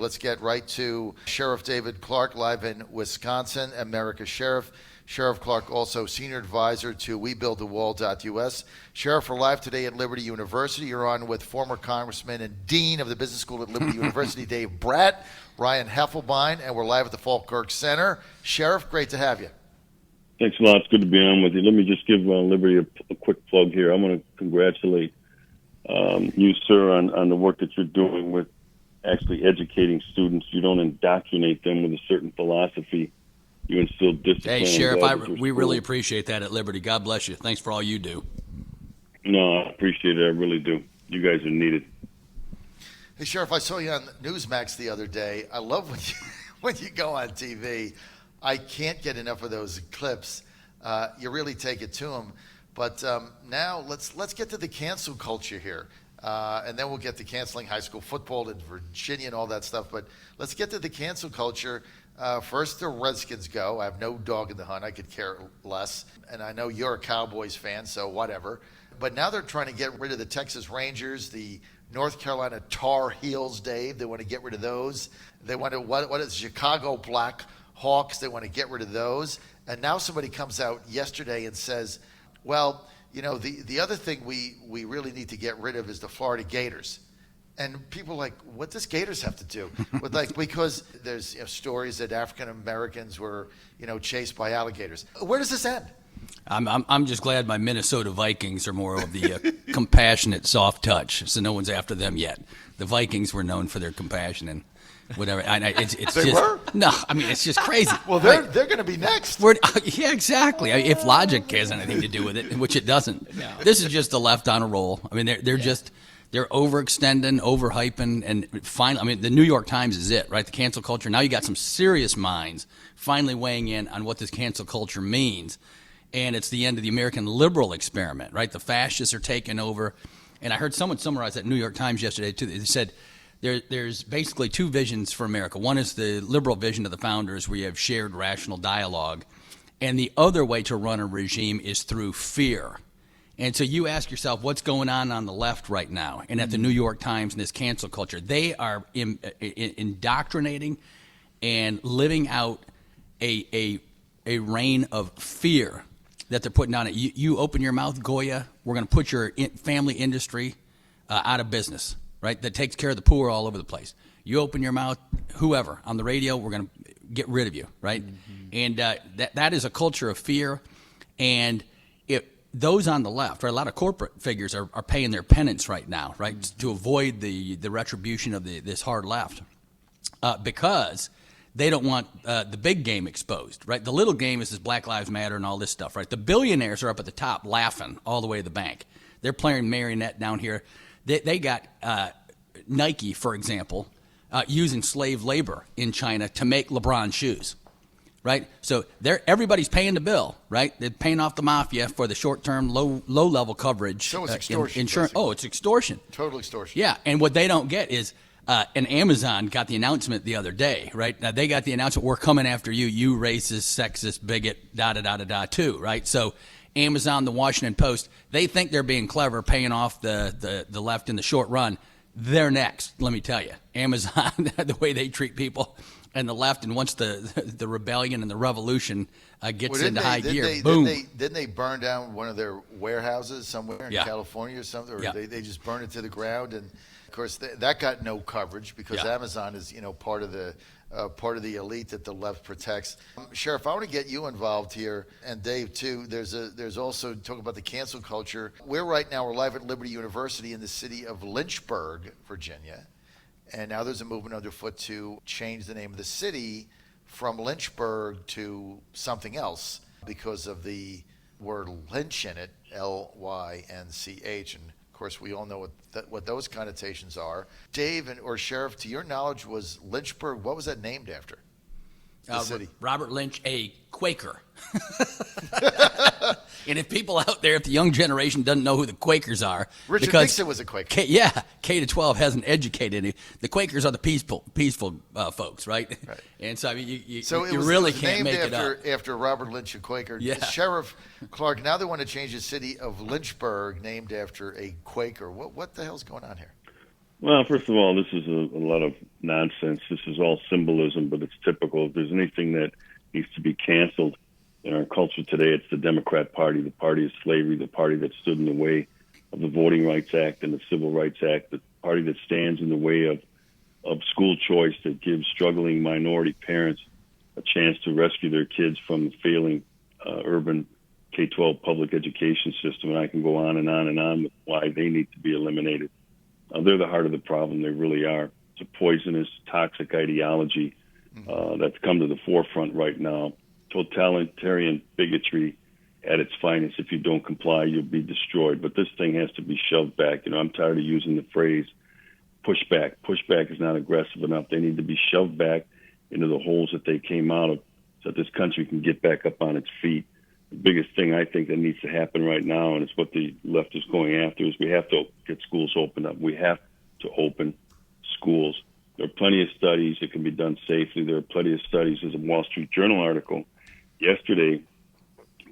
let's get right to Sheriff David Clarke, live in Wisconsin, America's Sheriff. Sheriff Clarke, also senior advisor to WeBuildTheWall.us. Sheriff, we're live today at Liberty University. You're on with former Congressman and Dean of the Business School at Liberty University, Dave Bratt, Ryan Heffelbein, and we're live at the Falkirk Center. Sheriff, great to have you. Thanks a lot. It's good to be on with you. Let me just give Liberty a quick plug here. I want to congratulate you, sir, on the work that you're doing with actually educating students. You don't indoctrinate them with a certain philosophy. You instill discipline. Hey, Sheriff, we really appreciate that at Liberty. God bless you. Thanks for all you do. No, I appreciate it. I really do. You guys are needed. Hey, Sheriff, I saw you on Newsmax the other day. I love when you go on TV. I can't get enough of those clips. You really take it to them. But now let's get to the cancel culture here. And then we'll get to canceling high school football in Virginia and all that stuff. But let's get to the cancel culture. First, the Redskins go. I have no dog in the hunt. I could care less. And I know you're a Cowboys fan, so whatever. But now they're trying to get rid of the Texas Rangers, the North Carolina Tar Heels, Dave. They want to get rid of those. They want to, what is Chicago Black Hawks? They want to get rid of those. And now somebody comes out yesterday and says, well, you know, the other thing we really need to get rid of is the Florida Gators. And people are like, what does Gators have to do? Because there's stories that African Americans were, chased by alligators. Where does this end? I'm just glad my Minnesota Vikings are more of the compassionate, soft touch, so no one's after them yet. The Vikings were known for their compassion and whatever. It's they just, were? No, I mean, it's just crazy. Well, they're going to be next. Yeah, exactly. If logic has anything to do with it, which it doesn't. No. This is just the left on a roll. I mean, they're overextending, overhyping, and finally, I mean, the New York Times is it, right? The cancel culture. Now you got some serious minds finally weighing in on what this cancel culture means, and it's the end of the American liberal experiment, right? The fascists are taking over, and I heard someone summarize that New York Times yesterday too. They said there's basically two visions for America. One is the liberal vision of the founders, where you have shared rational dialogue, and the other way to run a regime is through fear. And so you ask yourself, what's going on the left right now? And at the New York Times and this cancel culture, they are indoctrinating and living out a reign of fear that they're putting on it. You open your mouth, Goya, we're going to put your family industry out of business, right? That takes care of the poor all over the place. You open your mouth, whoever, on the radio, we're going to get rid of you, right? Mm-hmm. And that is a culture of fear. And those on the left, right, a lot of corporate figures are paying their penance right now, right, to avoid the retribution of this hard left, because they don't want the big game exposed, right? The little game is this Black Lives Matter and all this stuff, right? The billionaires are up at the top laughing all the way to the bank. They're playing marionette down here. They got Nike, for example, using slave labor in China to make LeBron shoes. Right, so everybody's paying the bill, right? They're paying off the mafia for the short-term, low-level coverage. So it's extortion. Insurance. Oh, it's extortion. Total extortion. Yeah, and what they don't get is, and Amazon got the announcement the other day, right? Now they got the announcement, we're coming after you, you racist, sexist, bigot, da-da-da-da-da too, right? So Amazon, the Washington Post, they think they're being clever, paying off the left in the short run. They're next, let me tell you. Amazon, the way they treat people. And the left, and once the rebellion and the revolution gets into high gear, boom. Didn't they burn down one of their warehouses somewhere in California or something? Or they just burned it to the ground? And, of course, that got no coverage because Amazon is, part of the elite that the left protects. Sheriff, I want to get you involved here, and Dave, too. There's also talk about the cancel culture. We're live at Liberty University in the city of Lynchburg, Virginia. And now there's a movement underfoot to change the name of the city from Lynchburg to something else because of the word lynch in it, Lynch. And of course, we all know what those connotations are. Dave or Sheriff, to your knowledge, was Lynchburg, what was that named after? The city. Robert Lynch, a Quaker. And if people out there, if the young generation doesn't know who the Quakers are, Richard Nixon was a Quaker. K to 12 hasn't educated any. The Quakers are the peaceful folks, right? And so I mean, you really can't make it up. After Robert Lynch, a Quaker. Yeah. Sheriff Clarke, now they want to change the city of Lynchburg named after a Quaker. What the hell's going on here? Well, first of all, this is a lot of nonsense. This is all symbolism, but it's typical. If there's anything that needs to be canceled in our culture today, it's the Democrat Party, the party of slavery, the party that stood in the way of the Voting Rights Act and the Civil Rights Act, the party that stands in the way of school choice, that gives struggling minority parents a chance to rescue their kids from the failing urban K-12 public education system. And I can go on and on and on with why they need to be eliminated. They're the heart of the problem. They really are. It's a poisonous, toxic ideology that's come to the forefront right now. Totalitarian bigotry at its finest. If you don't comply, you'll be destroyed. But this thing has to be shoved back. I'm tired of using the phrase pushback. Pushback is not aggressive enough. They need to be shoved back into the holes that they came out of so that this country can get back up on its feet. The biggest thing I think that needs to happen right now, and it's what the left is going after, is we have to get schools opened up. We have to open schools. There are plenty of studies that can be done safely. There are plenty of studies. There's a Wall Street Journal article yesterday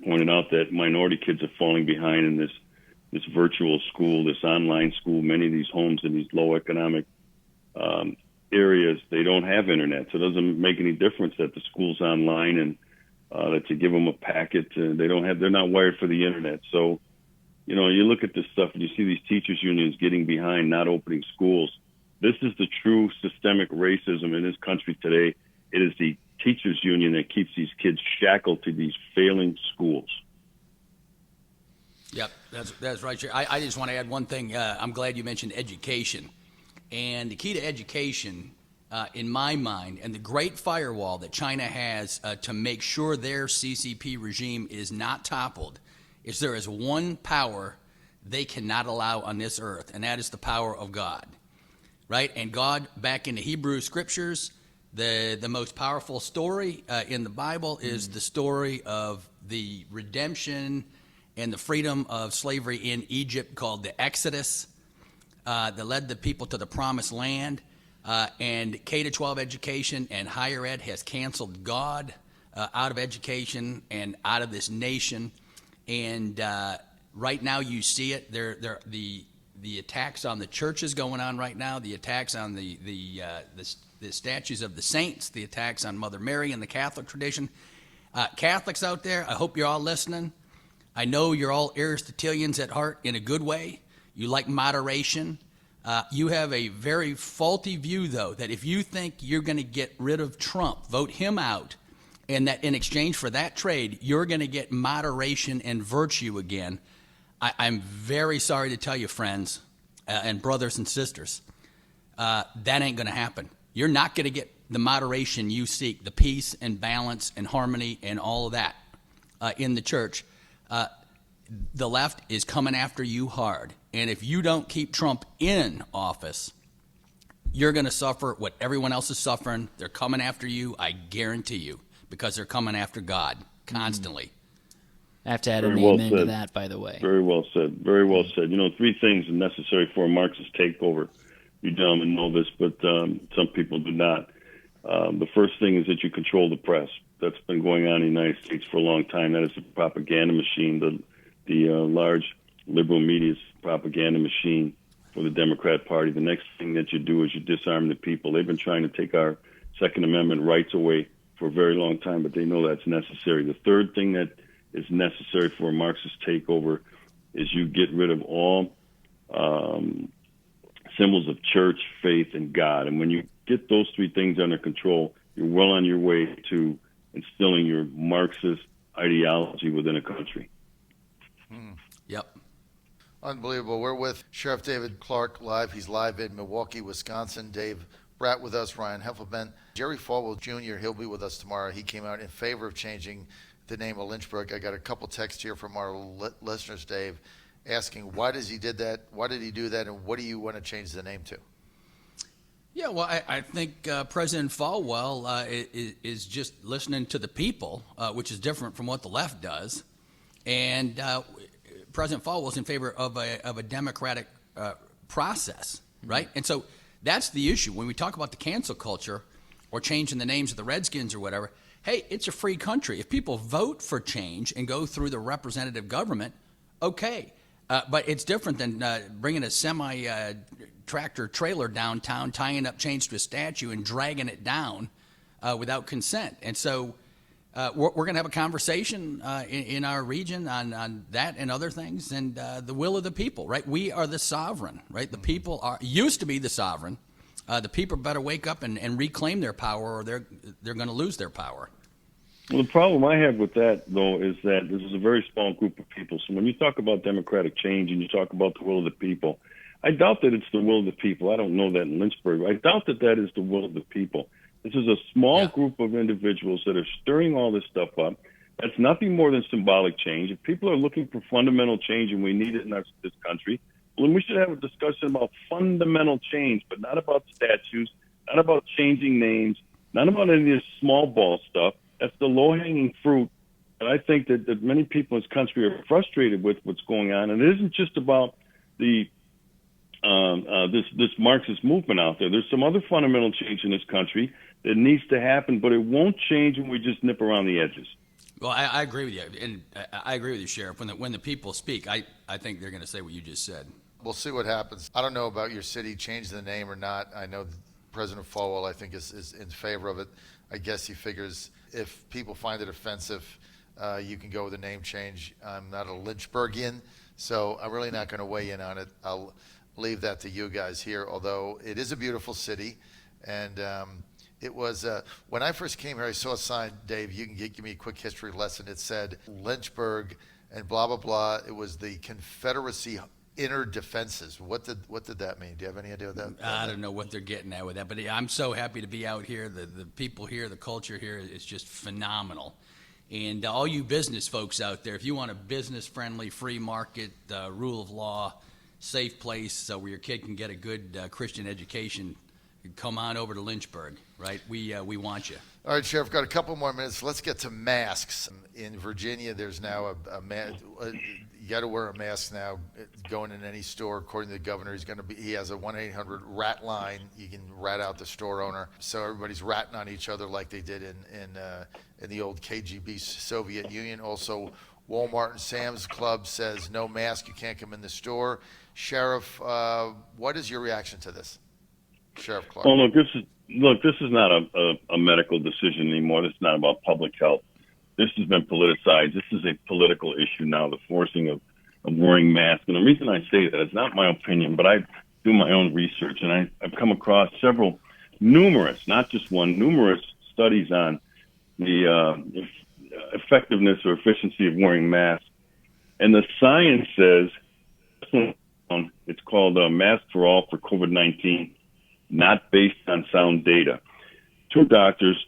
pointed out that minority kids are falling behind in this virtual school, this online school. Many of these homes in these low economic areas, they don't have internet, so it doesn't make any difference that the school's online and that you give them a packet. They're not wired for the internet. So, you look at this stuff and you see these teachers unions getting behind not opening schools. This is the true systemic racism in this country today. It is the teachers union that keeps these kids shackled to these failing schools. Yep, that's right. I just want to add one thing. I'm glad you mentioned education. And the key to education, in my mind, and the great firewall that China has to make sure their CCP regime is not toppled, is there is one power they cannot allow on this earth, and that is the power of God, right? And God, back in the Hebrew scriptures, the most powerful story in the Bible is the story of the redemption and the freedom of slavery in Egypt, called the Exodus, that led the people to the promised land. And K-12 education and higher ed has canceled God out of education and out of this nation. And right now you see it. The attacks on the churches going on right now, the attacks on the statues of the saints, the attacks on Mother Mary and the Catholic tradition. Catholics out there, I hope you're all listening. I know you're all Aristotelians at heart in a good way. You like moderation. You have a very faulty view, though, that if you think you're going to get rid of Trump, vote him out, and that in exchange for that trade, you're going to get moderation and virtue again. I'm very sorry to tell you, friends and brothers and sisters, that ain't going to happen. You're not going to get the moderation you seek, the peace and balance and harmony and all of that in the church. The left is coming after you hard. And if you don't keep Trump in office, you're going to suffer what everyone else is suffering. They're coming after you, I guarantee you, because they're coming after God constantly. I have to add an amen to that, by the way. Very well said. Very well said. 3 things are necessary for a Marxist takeover. You gentlemen know this, but some people do not. The first thing is that you control the press. That's been going on in the United States for a long time. That is the propaganda machine, the large liberal media's propaganda machine for the Democrat Party. The next thing that you do is you disarm the people. They've been trying to take our Second Amendment rights away for a very long time, but they know that's necessary. The third thing that is necessary for a Marxist takeover is you get rid of all symbols of church, faith, and God. And when you get those 3 things under control, you're well on your way to instilling your Marxist ideology within a country. Yep. Unbelievable. We're with Sheriff David Clarke live. He's live in Milwaukee, Wisconsin. Dave Bratt with us, Ryan Heffelman. Jerry Falwell Jr., he'll be with us tomorrow. He came out in favor of changing the name of Lynchburg. I got a couple texts here from our listeners, Dave, asking why does he did that? Why did he do that? And what do you want to change the name to? Yeah, well, I think President Falwell is just listening to the people, which is different from what the left does. And President Falwell is in favor of a democratic process, right? And so that's the issue. When we talk about the cancel culture or changing the names of the Redskins or whatever, hey, it's a free country. If people vote for change and go through the representative government, okay. But it's different than bringing a tractor trailer downtown, tying up chains to a statue and dragging it down without consent. And so we're going to have a conversation in our region on that and other things, and the will of the people, right? We are the sovereign, right? The people used to be the sovereign. The people better wake up and reclaim their power, or they're going to lose their power. Well, the problem I have with that, though, is that this is a very small group of people. So when you talk about democratic change and you talk about the will of the people, I doubt that it's the will of the people. I don't know that in Lynchburg. I doubt that that is the will of the people. This is a small group of individuals that are stirring all this stuff up. That's nothing more than symbolic change. If people are looking for fundamental change, and we need it in this country, well, then we should have a discussion about fundamental change, but not about statues, not about changing names, not about any of this small ball stuff. That's the low-hanging fruit. And I think that many people in this country are frustrated with what's going on. And it isn't just about the this Marxist movement out there. There's some other fundamental change in this country that needs to happen, but it won't change when we just nip around the edges. Well, I agree with you, and I agree with you, Sheriff. When the people speak, I think they're going to say what you just said. We'll see what happens. I don't know about your city changing the name or not. I know President Falwell, I think, is in favor of it. I guess he figures if people find it offensive, you can go with a name change. I'm not a Lynchburgian, so I'm really not going to weigh in on it. I'll leave that to you guys here, although it is a beautiful city. And it was, when I first came here, I saw a sign, Dave, you can give me a quick history lesson. It said Lynchburg and blah, blah, blah. It was the Confederacy Inner Defenses. What did that mean? Do you have any idea what that meant? I don't know what they're getting at with that, but I'm so happy to be out here. The people here, the culture here is just phenomenal. And all you business folks out there, if you want a business-friendly, free market, rule of law, safe place where your kid can get a good Christian education, come on over to Lynchburg, right? We want you. All right, Sheriff, got a couple more minutes. Let's get to masks. In Virginia, there's now you got to wear a mask now going in any store. According to the governor, he has a 1-800 rat line. You can rat out the store owner. So everybody's ratting on each other like they did in the old KGB Soviet Union. Also, Walmart and Sam's Club says no mask, you can't come in the store. Sheriff, what is your reaction to this? Sheriff Clarke. Well, look, this is not a medical decision anymore. This is not about public health. This has been politicized. This is a political issue now, the forcing of wearing masks. And the reason I say that, it's not my opinion, but I do my own research, and I've come across numerous, not just one, numerous studies on the effectiveness or efficiency of wearing masks. And the science says, it's called Mask for All for COVID-19, not based on sound data. Two doctors,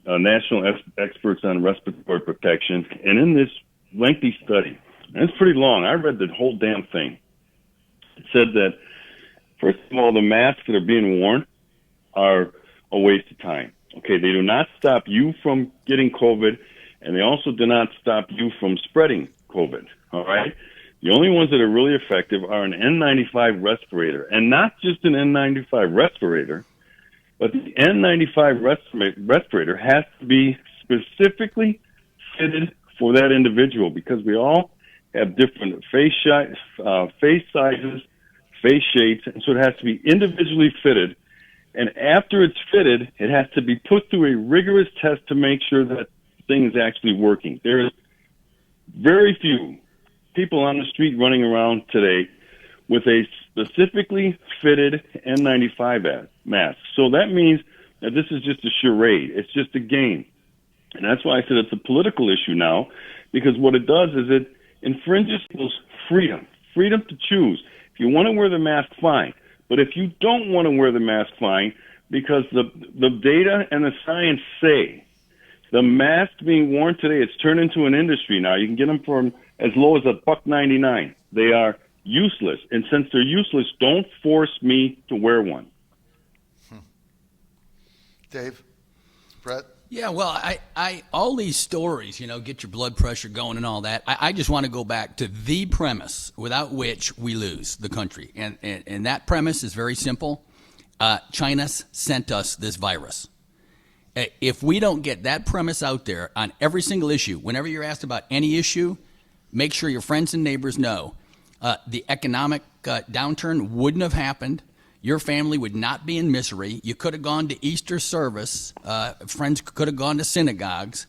national experts on respiratory protection, and in this lengthy study, and it's pretty long, I read the whole damn thing. It said that, first of all, the masks that are being worn are a waste of time. Okay, they do not stop you from getting COVID, and they also do not stop you from spreading COVID, all right? The only ones that are really effective are an N95 respirator, and not just an N95 respirator, but the N95 respirator has to be specifically fitted for that individual because we all have different face sizes, face shapes, and so it has to be individually fitted. And after it's fitted, it has to be put through a rigorous test to make sure that thing is actually working. There is very few people on the street running around today with a specifically fitted N95 mask. So that means that this is just a charade. It's just a game. And that's why I said it's a political issue now, because what it does is it infringes people's freedom to choose. If you want to wear the mask, fine. But if you don't want to wear the mask, fine, because the data and the science say the mask being worn today, it's turned into an industry now. You can get them for as low as $1.99. They are useless. And since they're useless, don't force me to wear one. Dave? Brett? Yeah, well, I all these stories, get your blood pressure going and all that. I just want to go back to the premise without which we lose the country. And that premise is very simple. China sent us this virus. If we don't get that premise out there on every single issue, whenever you're asked about any issue, make sure your friends and neighbors know the economic downturn wouldn't have happened your family would not be in misery. You could have gone to Easter service. Friends could have gone to synagogues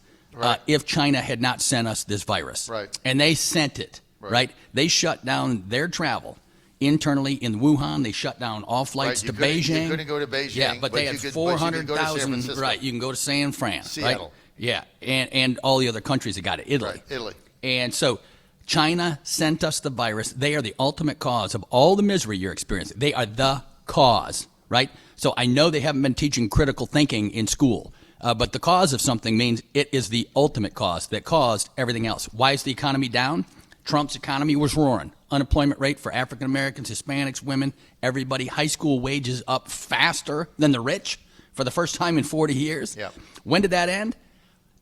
if China had not sent us this virus. Right. And they sent it, right? They shut down their travel. Internally in Wuhan, they shut down all flights to Beijing. You couldn't go to Beijing. Yeah, but they had 400,000. Right, you can go to San Fran. Seattle. Right? Yeah, and all the other countries that got it. Italy. Right, Italy. And so China sent us the virus. They are the ultimate cause of all the misery you're experiencing. They are the cause, right? So I know they haven't been teaching critical thinking in school, but the cause of something means it is the ultimate cause that caused everything else. Why is the economy down? Trump's economy was roaring. Unemployment rate for African Americans, Hispanics, women, everybody. High school wages up faster than the rich for the first time in 40 years. Yep. When did that end?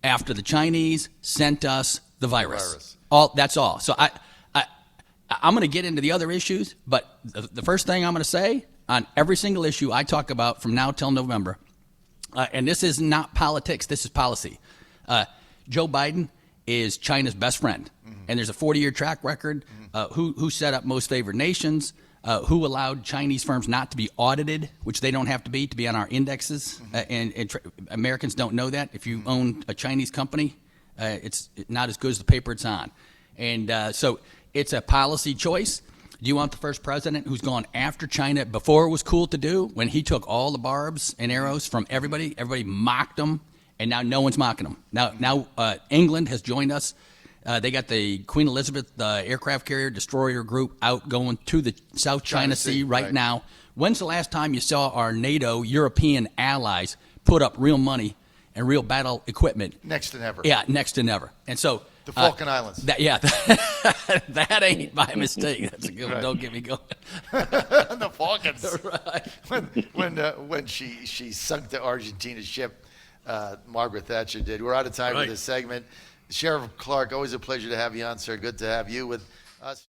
After the Chinese sent us the virus. That's all. So I'm going to get into the other issues, but the first thing I'm going to say on every single issue I talk about from now till November, and this is not politics, this is policy. Joe Biden is China's best friend, and there's a 40-year track record. Who set up most favored nations? Who allowed Chinese firms not to be audited, which they don't have to be on our indexes, and Americans don't know that. If you own a Chinese company, it's not as good as the paper it's on. And so it's a policy choice. Do you want the first president who's gone after China before it was cool to do, when he took all the barbs and arrows from everybody? Everybody mocked him, and now no one's mocking him. Now England has joined us. They got the Queen Elizabeth aircraft carrier destroyer group out going to the South China Sea right now. When's the last time you saw our NATO European allies put up real money and real battle equipment? Next to never. Yeah, next to never. And so the Falkland Islands. That ain't by mistake. That's a good one. Don't get me going. The Falklands. Right. When she sunk the Argentina ship, Margaret Thatcher did. We're out of time for this segment. Sheriff Clarke, always a pleasure to have you on, sir. Good to have you with us.